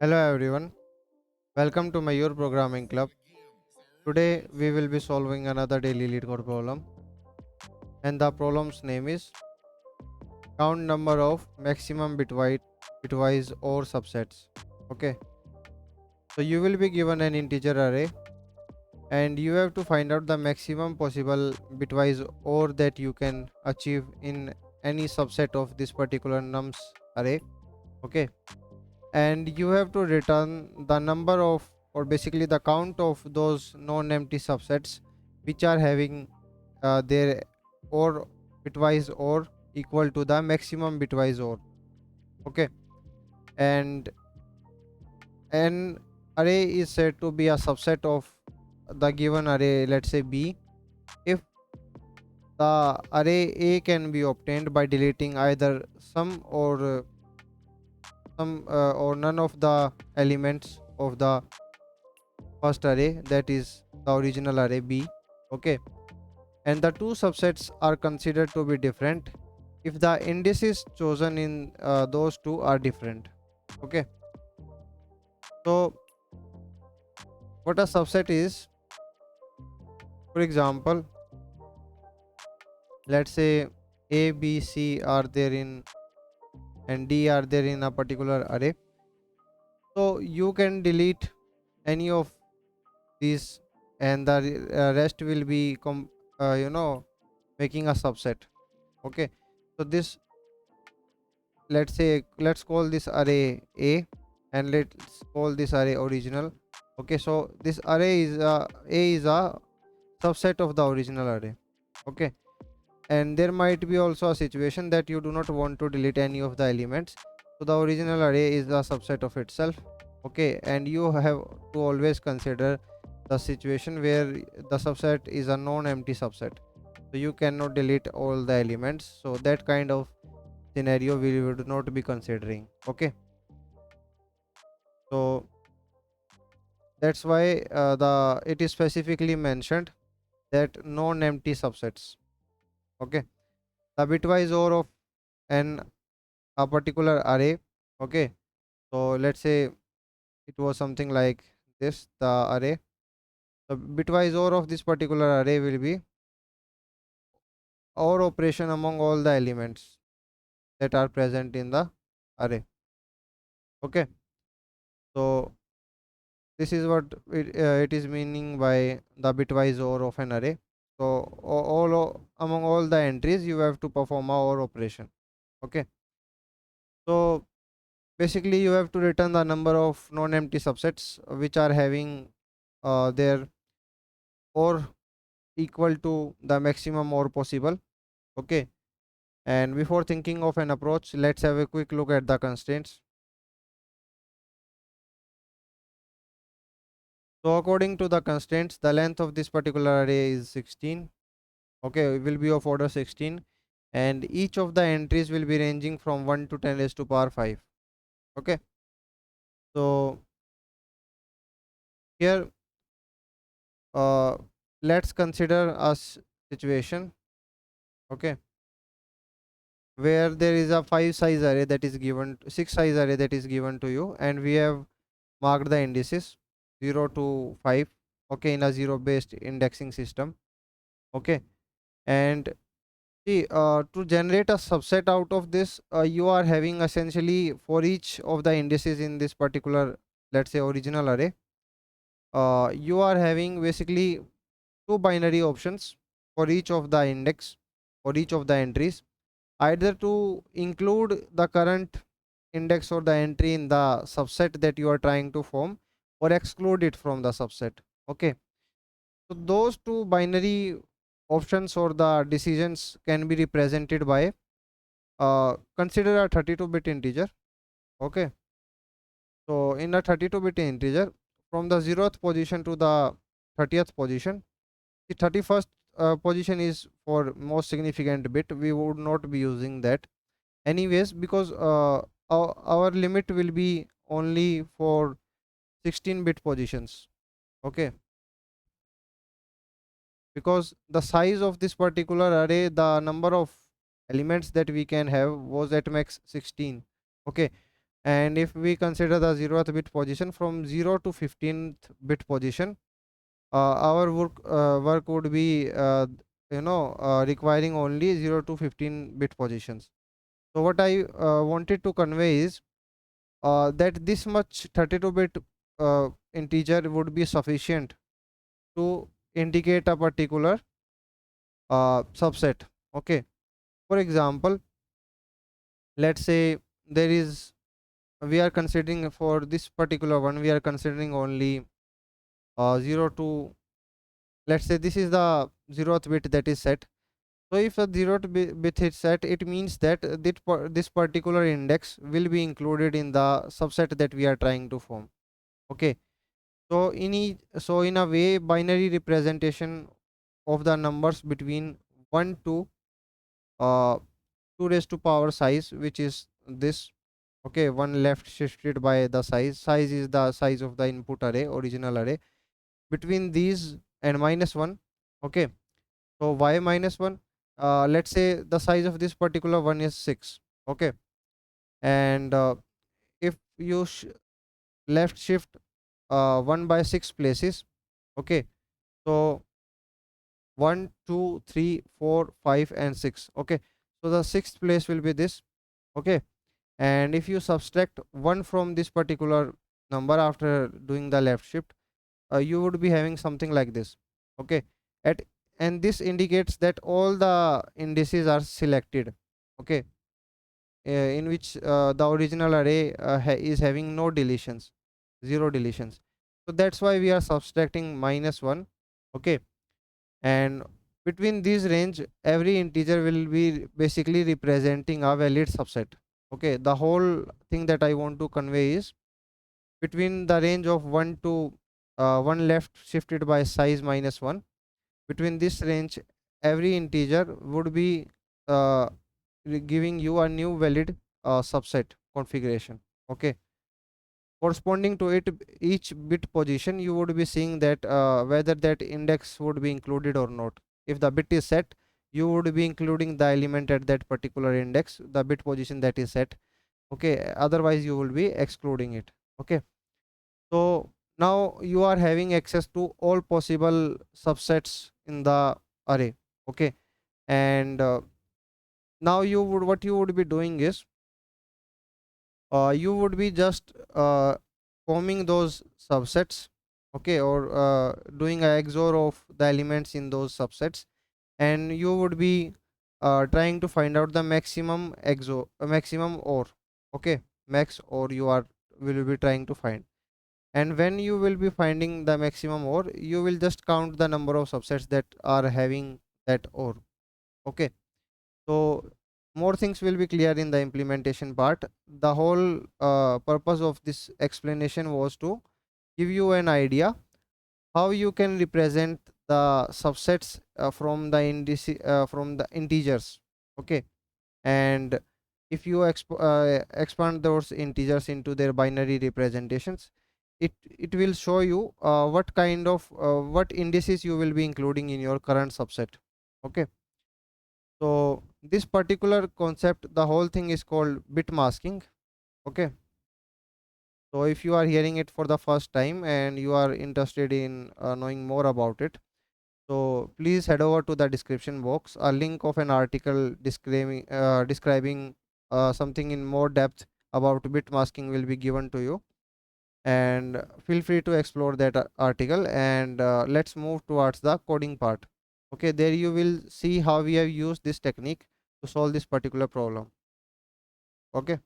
Hello everyone, welcome to my Your Programming Club. Today we will be solving another daily LeetCode problem, and the problem's name is count number of maximum bitwise or subsets. Okay, so you will be given an integer array and you have to find out the maximum possible bitwise or that you can achieve in any subset of this particular nums array. Okay, and you have to return the number of, or basically the count of those non-empty subsets which are having their or bitwise or equal to the maximum bitwise or. Okay, and an array is said to be a subset of the given array, let's say B, if the array A can be obtained by deleting either some or none of the elements of the first array, that is the original array B. Okay, and the two subsets are considered to be different if the indices chosen in those two are different. Okay, so what a subset is, for example, let's say A, B, C are there in and D are there in a particular array, so you can delete any of these and the rest will be making a subset. Okay, so this, let's call this array A and let's call this array original. Okay, so this array is A is a subset of the original array. Okay, and there might be also a situation that you do not want to delete any of the elements, so the original array is a subset of itself. Okay, and you have to always consider the situation where the subset is a non-empty subset, so you cannot delete all the elements, so that kind of scenario we would not be considering. Okay, so that's why the it is specifically mentioned that non-empty subsets. Okay, the bitwise or of an a particular array. Okay, so let's say it was something like this, the array, the bitwise or of this particular array will be or operation among all the elements that are present in the array. Okay, so this is what it is meaning by the bitwise or of an array. So among all the entries you have to perform a or operation. Okay, so basically you have to return the number of non-empty subsets which are having their or equal to the maximum or possible. Okay, and before thinking of an approach, let's have a quick look at the constraints. So according to the constraints, the length of this particular array is 16. Okay, it will be of order 16, and each of the entries will be ranging from 1 to 10 raised to power 5. Okay, so here uh, let's consider a situation. Okay, where there is a 5 size array that is given, 6 size array that is given to you, and we have marked the indices 0 to 5. Okay, in a zero based indexing system. Okay, and see, to generate a subset out of this, you are having essentially for each of the indices in this particular, let's say, original array, you are having basically two binary options for each of the index, for each of the entries, either to include the current index or the entry in the subset that you are trying to form, or exclude it from the subset. Okay, so those two binary options or the decisions can be represented by consider a 32-bit integer. Okay, so in a 32-bit integer, from the 0th position to the 30th position, the 31st position is for most significant bit. We would not be using that anyways, because our limit will be only for 16-bit positions. Okay, because the size of this particular array, the number of elements that we can have was at max 16. Okay, And if we consider the 0th bit position from 0 to 15th bit position, our work would be requiring only 0 to 15 bit positions. So what I wanted to convey is that this much 32-bit integer would be sufficient to indicate a particular subset. Okay, for example, let's say there is, we are considering for this particular one, we are considering only 0 to, let's say this is the 0th bit that is set. So if the 0th bit is set, it means that this particular index will be included in the subset that we are trying to form. Okay, so in a way, binary representation of the numbers between 1 to 2 raised to power size, which is this. Okay, one left shifted by the size is the size of the input array, original array, between these and -1. Okay, so y -1, let's say the size of this particular one is 6. Okay, and if you left shift 1 by 6 places. Okay, so 1 2 3 4 5 and 6. Okay, so the sixth place will be this. Okay, and if you subtract 1 from this particular number after doing the left shift, you would be having something like this. Okay, at and this indicates that all the indices are selected. Okay, in which the original array is having no deletions, zero deletions. So that's why we are subtracting -1. Okay, and between this range, every integer will be basically representing a valid subset. Okay, the whole thing that I want to convey is between the range of 1 to 1 left shifted by size -1. Between this range, every integer would be uh, giving you a new valid subset configuration. Okay, corresponding to it, each bit position, you would be seeing that whether that index would be included or not. If the bit is set, you would be including the element at that particular index, the bit position that is set. Okay, otherwise you will be excluding it. Okay, so now you are having access to all possible subsets in the array. Okay, and now what you would be doing is you would be just forming those subsets. Okay, or doing a XOR of the elements in those subsets, and you would be trying to find out the maximum XOR, maximum OR. Okay, max OR you are will be trying to find. And when you will be finding the maximum OR, you will just count the number of subsets that are having that OR. Okay, so more things will be clear in the implementation part. The whole purpose of this explanation was to give you an idea how you can represent the subsets from the integers. Okay, and if you expand those integers into their binary representations, it will show you what kind of what indices you will be including in your current subset. Okay, so this particular concept, the whole thing is called bit masking. Okay, so if you are hearing it for the first time and you are interested in knowing more about it, so please head over to the description box. A link of an article describing something in more depth about bit masking will be given to you, and feel free to explore that article. And let's move towards the coding part. Okay, there you will see how we have used this technique to solve this particular problem. Okay,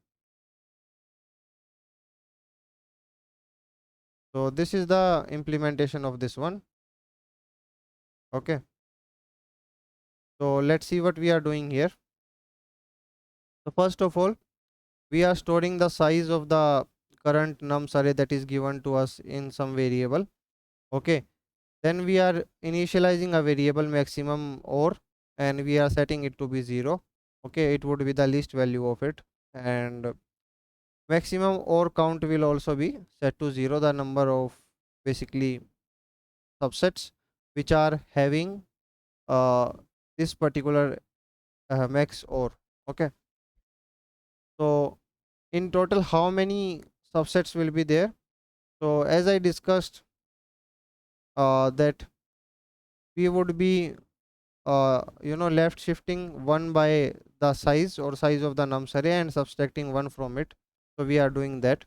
so this is the implementation of this one. Okay, so let's see what we are doing here. So first of all, we are storing the size of the current nums array that is given to us in some variable. Okay, then we are initializing a variable maximum OR, and we are setting it to be 0. Okay, it would be the least value of it, and maximum OR count will also be set to 0, the number of basically subsets which are having uh, this particular max OR. Okay, so in total how many subsets will be there. So as I discussed, that we would be left shifting one by the size or size of the nums array and subtracting one from it. So we are doing that.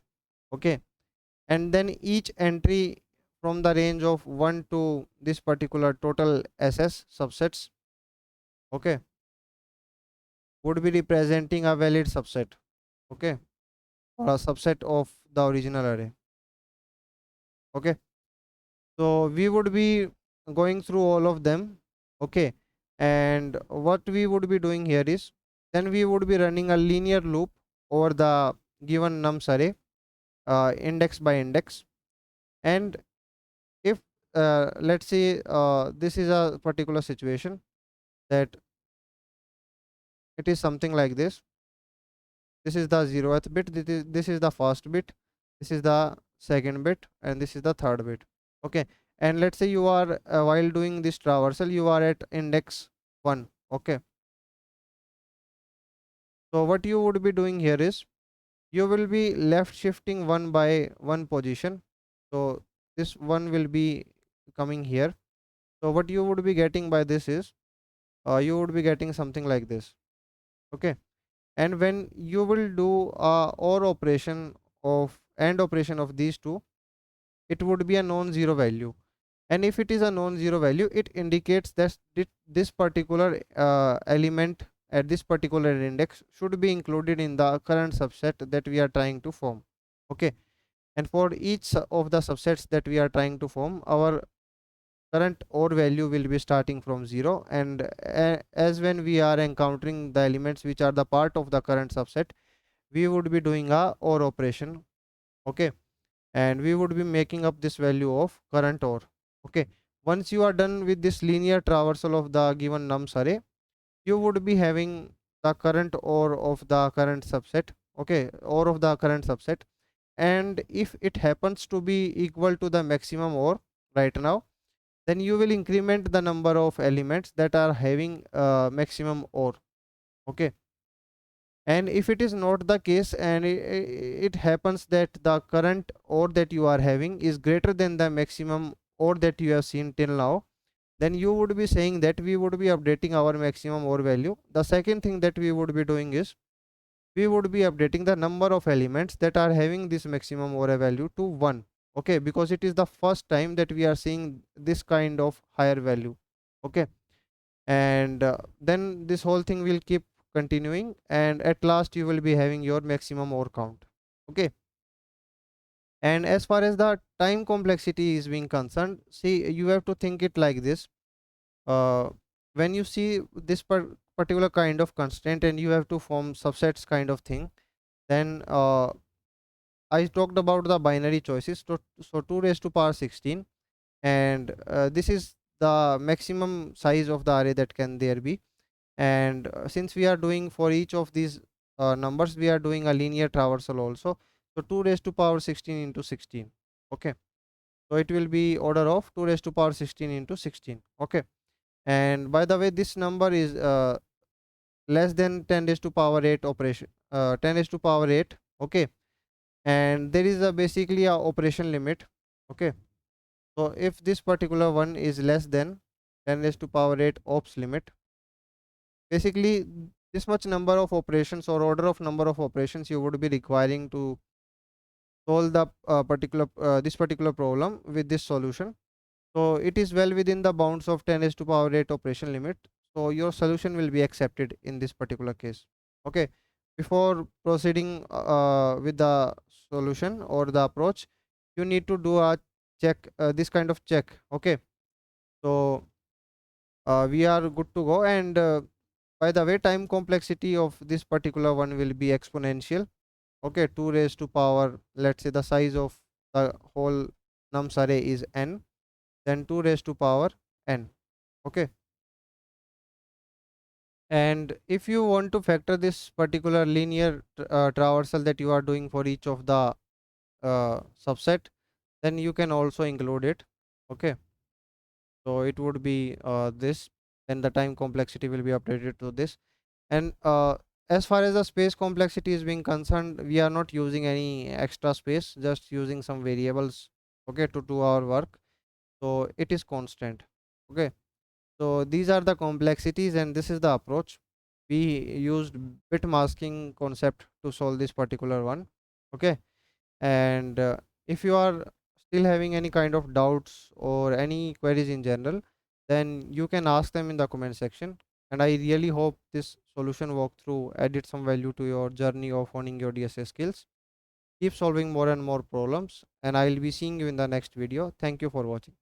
Okay, and then each entry from the range of 1 to this particular total ss subsets, okay, would be representing a valid subset, okay, or a subset of the original array. Okay, so we would be going through all of them. Okay, and what we would be doing here is, then we would be running a linear loop over the given nums array, index by index. And if let's say this is a particular situation, that it is something like this. This is the 0th bit, this is the first bit, this is the second bit, and this is the third bit. Okay, and let's say you are while doing this traversal, you are at index 1. Okay, so what you would be doing here is, you will be left shifting one by one position. So this one will be coming here. So what you would be getting by this is, you would be getting something like this. Okay, and when you will do a or operation of AND operation of these two, it would be a non-zero value. And if it is a non-zero value, it indicates that this particular element at this particular index should be included in the current subset that we are trying to form. Okay, and for each of the subsets that we are trying to form, our current OR value will be starting from 0, and as when we are encountering the elements which are the part of the current subset, we would be doing a OR operation. Okay, and we would be making up this value of current OR. Okay, once you are done with this linear traversal of the given nums array, you would be having the current OR of the current subset. Okay, OR of the current subset, and if it happens to be equal to the maximum OR right now, then you will increment the number of elements that are having maximum OR. Okay, and if it is not the case, and it happens that the current OR that you are having is greater than the maximum OR that you have seen till now, then you would be saying that we would be updating our maximum OR value. The second thing that we would be doing is, we would be updating the number of elements that are having this maximum OR value to 1. Okay, because it is the first time that we are seeing this kind of higher value. Okay, and then this whole thing will keep continuing, and at last you will be having your maximum OR count. Okay, and as far as the time complexity is being concerned, see, you have to think it like this. uh, when you see this particular kind of constraint and you have to form subsets kind of thing, then I talked about the binary choices. So 2 raised to power 16, and this is the maximum size of the array that can there be. And since we are doing for each of these numbers, we are doing a linear traversal also. So 2 raised to power 16 into 16. Okay, so it will be order of 2 raised to power 16 into 16. Okay, and by the way, this number is less than 10 raised to power 8 operation, 10 raised to power 8. Okay, and there is a basically a operation limit. Okay, so if this particular one is less than 10 raised to power 8 ops limit, basically this much number of operations or order of number of operations you would be requiring to solve the particular this particular problem with this solution. So it is well within the bounds of 10 raised to power 8 operation limit, so your solution will be accepted in this particular case. Okay, before proceeding with the solution or the approach, you need to do a check, this kind of check. Okay, so we are good to go. And by the way, time complexity of this particular one will be exponential. Okay, 2 raised to power, let's say the size of the whole nums array is n, then 2 raised to power n. Okay, and if you want to factor this particular linear traversal that you are doing for each of the subset, then you can also include it. Okay, so it would be this, then the time complexity will be updated to this. And as far as the space complexity is being concerned, we are not using any extra space, just using some variables, okay, to do our work. So it is constant. Okay, so these are the complexities, and this is the approach. We used bit masking concept to solve this particular one. Okay, and if you are still having any kind of doubts or any queries in general, then you can ask them in the comment section, and I really hope this solution walkthrough added some value to your journey of honing your DSA skills. Keep solving more and more problems, and I'll be seeing you in the next video. Thank you for watching.